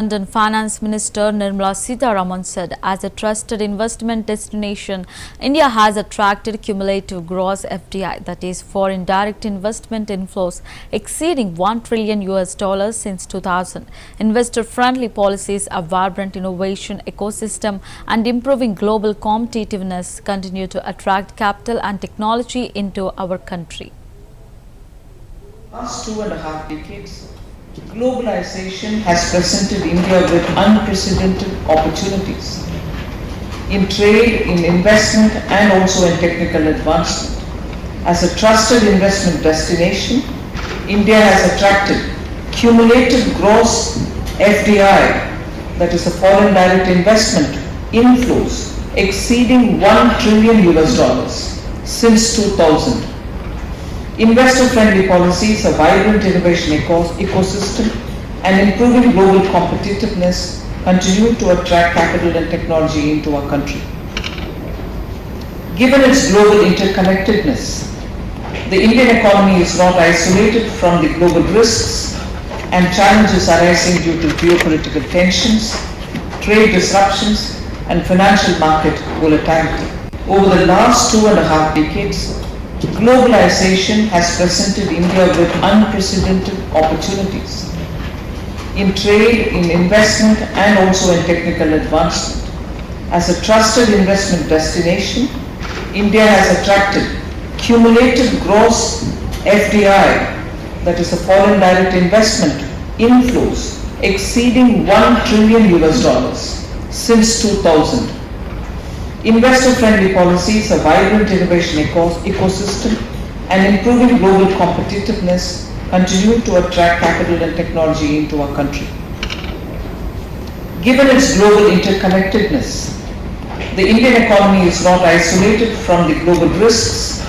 London Finance Minister Nirmala Sitharaman said, as a trusted investment destination, India has attracted cumulative gross FDI, that is, foreign direct investment inflows, exceeding $1 trillion since 2000. Investor-friendly policies, a vibrant innovation ecosystem, and improving global competitiveness continue to attract capital and technology into our country. Last 2.5 decades, globalization has presented India with unprecedented opportunities in trade, in investment, and also in technical advancement. As a trusted investment destination, India has attracted cumulative gross FDI, that is the foreign direct investment inflows, exceeding $1 trillion since 2000. Investor-friendly policies, a vibrant innovation ecosystem, and improving global competitiveness continue to attract capital and technology into our country. Given its global interconnectedness, the Indian economy is not isolated from the global risks and challenges arising due to geopolitical tensions, trade disruptions, and financial market volatility. Over the last 2.5 decades, globalization has presented India with unprecedented opportunities in trade, in investment, and also in technical advancement. As a trusted investment destination, India has attracted cumulative gross FDI, that is the foreign direct investment inflows, exceeding $1 trillion since 2000. Investor-friendly policies, a vibrant innovation ecosystem, and improving global competitiveness continue to attract capital and technology into our country. Given its global interconnectedness, the Indian economy is not isolated from the global risks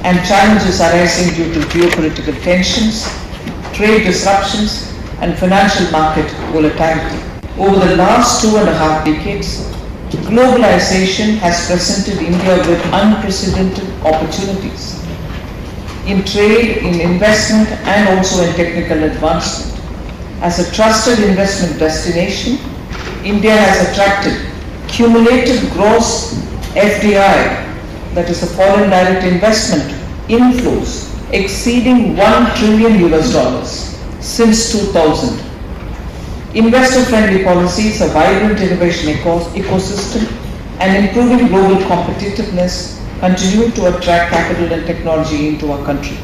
and challenges arising due to geopolitical tensions, trade disruptions, and financial market volatility. Over the last 2.5 decades, globalization has presented India with unprecedented opportunities in trade, in investment, and also in technical advancement. As a trusted investment destination, India has attracted cumulative gross FDI, that is the foreign direct investment inflows, exceeding $1 trillion since 2000. Investor-friendly policies, a vibrant innovation ecosystem, and improving global competitiveness continue to attract capital and technology into our country.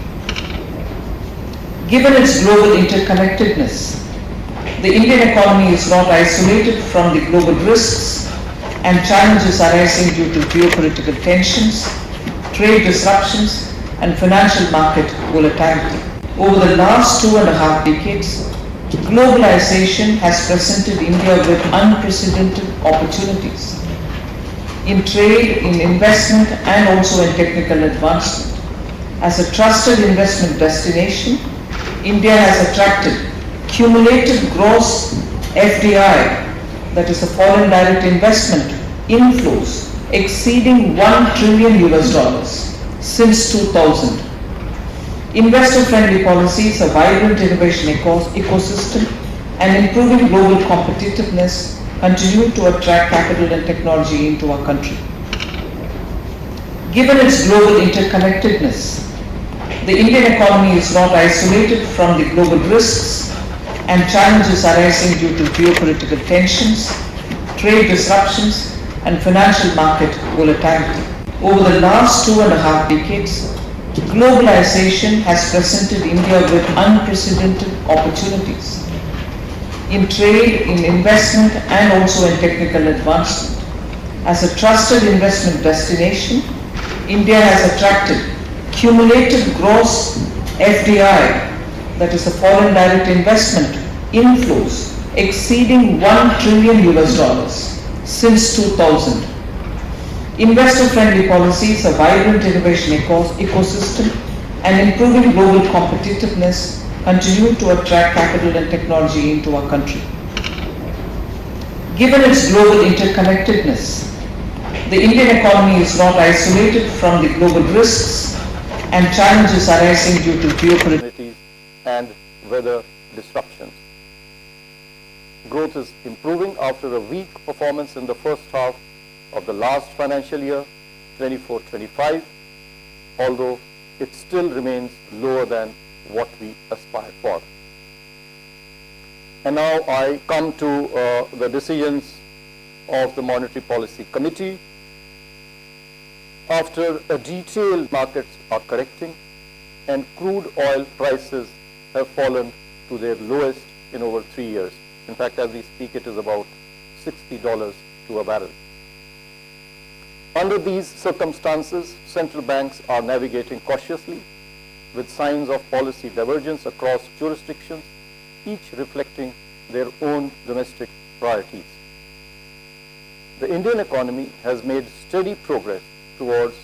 Given its global interconnectedness, the Indian economy is not isolated from the global risks and challenges arising due to geopolitical tensions, trade disruptions, and financial market volatility. Over the last 2.5 decades, globalization has presented India with unprecedented opportunities in trade, in investment, and also in technical advancement. As a trusted investment destination, India has attracted cumulative gross FDI, that is the foreign direct investment inflows, exceeding $1 trillion since 2000. Investor-friendly policies, a vibrant innovation ecosystem, and improving global competitiveness continue to attract capital and technology into our country. Given its global interconnectedness, the Indian economy is not isolated from the global risks and challenges arising due to geopolitical tensions, trade disruptions, and financial market volatility. Over the last 2.5 decades, globalization has presented India with unprecedented opportunities in trade, in investment, and also in technical advancement. As a trusted investment destination, India has attracted cumulative gross FDI, that is the foreign direct investment inflows, exceeding $1 trillion since 2000. Investor-friendly policies, a vibrant innovation ecosystem, and improving global competitiveness continue to attract capital and technology into our country. Given its global interconnectedness, the Indian economy is not isolated from the global risks and challenges arising due to geopolitical and weather disruptions. growth is improving after a weak performance in the first half of the last financial year, 24-25, although it still remains lower than what we aspire for. And now I come to the decisions of the Monetary Policy Committee. After a detailed markets are correcting and crude oil prices have fallen to their lowest in over 3 years. In fact, as we speak, it is about $60 to a barrel. Under these circumstances, central banks are navigating cautiously with signs of policy divergence across jurisdictions, each reflecting their own domestic priorities. The Indian economy has made steady progress towards